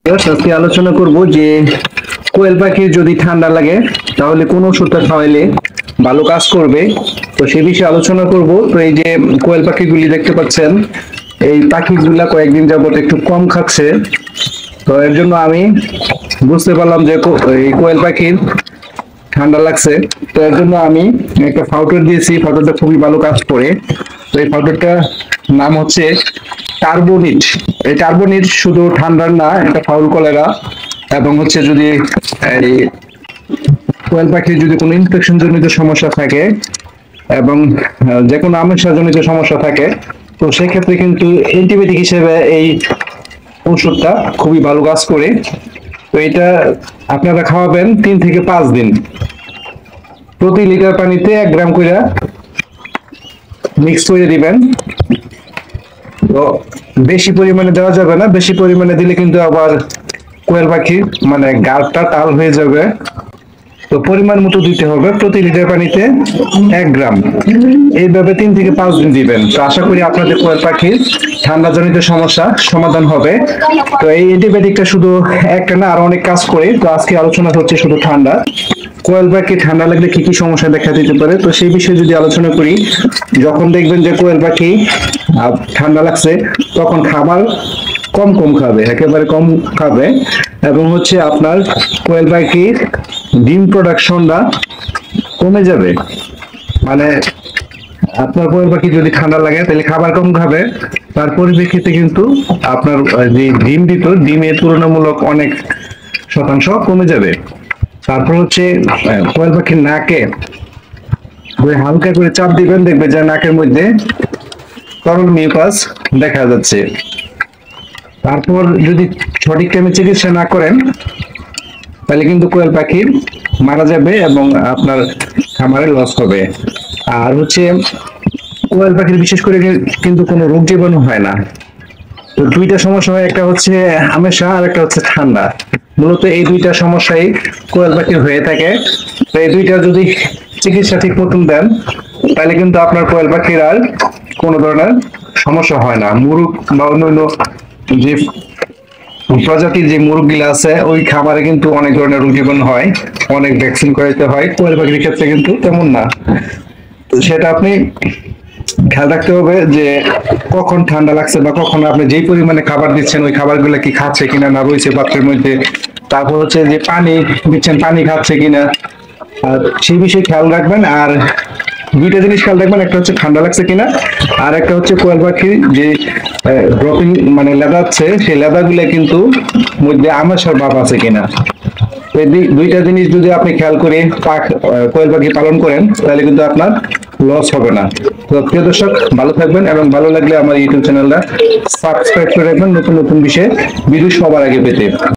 আজকে আলোচনা করব যে কোয়েল পাখির যদি ঠান্ডা লাগে তাহলে কোন ওষুধটা খাওয়াইলে ভালো কাজ করবে। তো সে বিষয়ে আলোচনা করব। তো এই যে কোয়েল পাখিগুলি দেখতে পাচ্ছেন, এই পাখিগুলা কয়েকদিন যাবত একটু কম খাচ্ছে। তো এর জন্য আমি বুঝতে পারলাম যে এই কোয়েল পাখির ঠান্ডা লাগছে। তো এর জন্য আমি একটা পাউডার দিয়েছি, পাউডারটা খুবই ভালো কাজ করে। তো এই পাউডারটার নাম হচ্ছে টার্বোনিট। এই টার্বোনিট শুধু ঠান্ডার না, এটা ফাউল কলেরা এবং হচ্ছে যদি এই কোয়েল পাখির যদি কোনো ইনফেকশন জনিত সমস্যা থাকে এবং যে কোনো আমাশা জনিত সমস্যা থাকে, তো সেক্ষেত্রে কিন্তু অ্যান্টিবায়োটিক হিসেবে এই ওষুধটা খুবই ভালো কাজ করে। তো এটা আপনারা খাওয়াবেন 3 থেকে 5 দিন। প্রতি লিটার পানিতে 1 গ্রাম করে মিক্স করে দিবেন। তো বেশি পরিমাণে দেওয়া যাবে না, বেশি পরিমাণে দিলে কিন্তু আবার কোয়েল পাখির মানে গালটা টাল হয়ে যাবে। তো পরিমাণ মতো দিতে হবে, প্রতি লিটার পানিতে 1 গ্রাম। এইভাবে 3 থেকে 5 দিন দিবেন। তো আশা করি আপনাদের কোয়েল পাখির ঠান্ডা জনিত সমস্যা সমাধান হবে। তো এই অ্যান্টিবায়োটিকটা শুধু একটা না, আরো অনেক কাজ করে। তো আজকে আলোচনা হচ্ছে শুধু ঠান্ডা। কোয়েল পাখি ঠান্ডা লাগলে কি কি সমস্যা দেখা দিতে পারে, তো সেই বিষয়ে যদি আলোচনা করি। যখন দেখবেন যে কোয়েল পাখি ঠান্ডা লাগছে, তখন খাবার কম কম খাবে, একেবারে কম খাবে। এবং হচ্ছে আপনার কোয়েল পাখির ডিম প্রোডাকশনটা কমে যাবে। মানে আপনার কোয়েল পাখি যদি ঠান্ডা লাগে তাহলে খাবার কম খাবে, তার পরিপ্রেক্ষিতে কিন্তু আপনার যে ডিম দিত, ডিমের তুলনামূলক অনেক শতাংশ কমে যাবে। তারপর হচ্ছে কোয়েল পাখির নাকে হালকা করে চাপ দিবেন, দেখবে যে নাকের মধ্যে তরল মিউকাস দেখা যাচ্ছে। তারপর যদি সঠিক টাইমে চিকিৎসা না করেন তাহলে কিন্তু কোয়েল পাখি মারা যাবে এবং আপনার খামারে লস হবে। আর হচ্ছে কোয়েল পাখির বিশেষ করে কিন্তু কোনো রোগ জীবাণু হয় না। তো দুইটা সমস্যা হয়, একটা হচ্ছে আমাশা আর একটা হচ্ছে ঠান্ডা। মূলত এই দুইটা সমস্যাই কোয়েল পাখির হয়ে থাকে। তো এই দুইটা যদি চিকিৎসা ঠিক মতন দেন তাহলে কিন্তু আপনার কোয়েল পাখির আর কোনো ধরনের সমস্যা হয় না। মুরগ বা অন্যান্য যে প্রজাতির যে মুরগিলা আছে, ওই খাবারে কিন্তু অনেক ধরনের রোগ জীবাণু হয়, অনেক ভ্যাকসিন করাইতে হয়। কোয়েল পাখির ক্ষেত্রে কিন্তু তেমন না। তো সেটা আপনি খেয়াল রাখতে হবে যে কখন ঠান্ডা লাগছে বা কখন আপনি যেই পরিমাণে খাবার দিচ্ছেন ওই খাবারগুলো কি খাচ্ছে কিনা, না রয়েছে পাত্রের মধ্যে। তারপর হচ্ছে যে পানি দিচ্ছেন, পানি খাচ্ছে কিনা, আর সেই বিষয়ে খেয়াল রাখবেন। আর দুইটা জিনিস খেয়াল রাখবেন, একটা হচ্ছে ঠান্ডা লাগছে কিনা, আর একটা হচ্ছে কোয়েল পাখির যে ড্রপিং মানে লেদাচ্ছে, সেই লেদাগুলো কিন্তু মধ্যে আমাশার ভাব আছে কিনা। এই দুইটা জিনিস যদি আপনি খেয়াল করে কোয়েল পাখি পালন করেন তাহলে কিন্তু আপনার লস হবে না। তো প্রিয় দর্শক, ভালো থাকবেন এবং ভালো লাগলে আমার ইউটিউব চ্যানেলটা সাবস্ক্রাইব করে রাখবেন নতুন নতুন বিষয়ে ভিডিও সবার আগে পেতে।